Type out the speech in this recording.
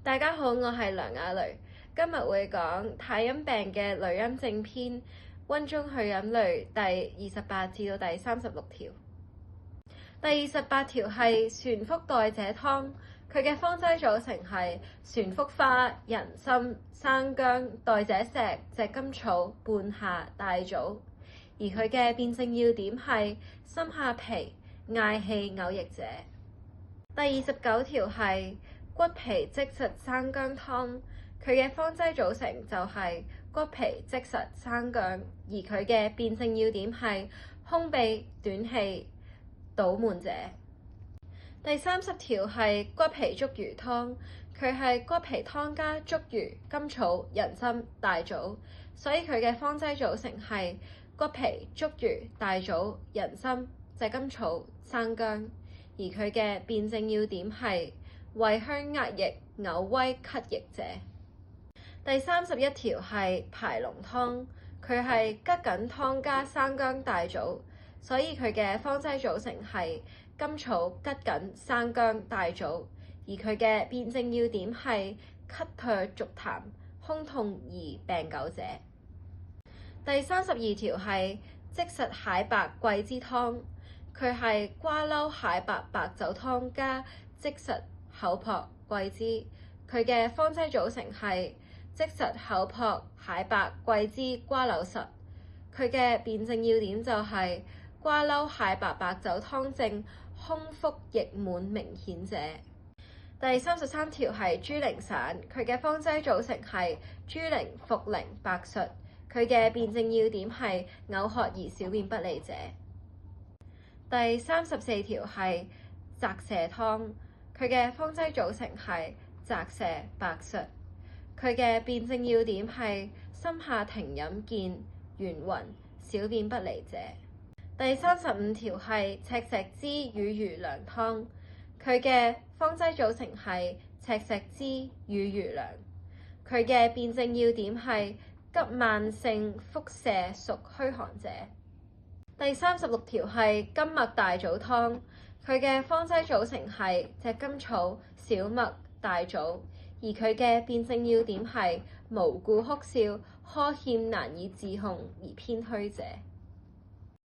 大家好，我係梁雅蕾，今日會講太陰病嘅女陰症篇，溫中去陰類第28至到第36條。第28條係旋腹代謝湯，佢嘅方劑組成係旋腹花、人參、生薑、代謝石、炙甘草、半夏、大棗，而佢嘅辨證要點係心下脾、嗳氣、嘔液者。第29條係骨皮即實生薑湯，佢嘅方劑組成就係骨皮即實生薑，而佢嘅辨證要點係胸痹、短氣、倒悶者。第30條係骨皮竹魚湯，佢係骨皮湯加竹魚、甘草、人參、大棗，所以佢嘅方劑組成係骨皮、竹魚、大棗、人參、炙甘草、生薑，而佢嘅辨證要點係胃虛壓抑、嘔痿咳液者。第31條係排膿湯，佢係桔梗湯加生薑、大棗，所以佢嘅方劑組成係甘草、桔梗、生薑、大棗，而佢嘅辨證要點係咳唾續痰、胸痛而病久者。第32條係即實蟹白桂枝湯，佢係瓜溜蟹白白酒湯加即實厚朴桂枝，佢嘅方劑組成係即實厚朴蟹白桂枝瓜柳實，佢嘅辨證要點就係瓜溜蟹白白酒湯症胸腹溢滿明顯者。第33條係豬苓散，佢嘅方劑組成係豬苓、茯苓、白術，佢嘅辨證要點係嘔渴而小便不利者。第34條係澤瀉湯，佢嘅方劑組成係澤瀉、白術，佢嘅辨證要點係心下停飲見眩暈、小便不利者。第35條係赤石脂與魚糧湯，佢嘅方劑組成係赤石脂與魚糧，佢嘅辨證要點係急慢性腹瀉屬虛寒者。第36條係金麥大棗湯，佢嘅方劑組成係炙甘草、小麥、大棗，而佢嘅辨證要點係無故哭笑、呵欠難以自控而偏虛者。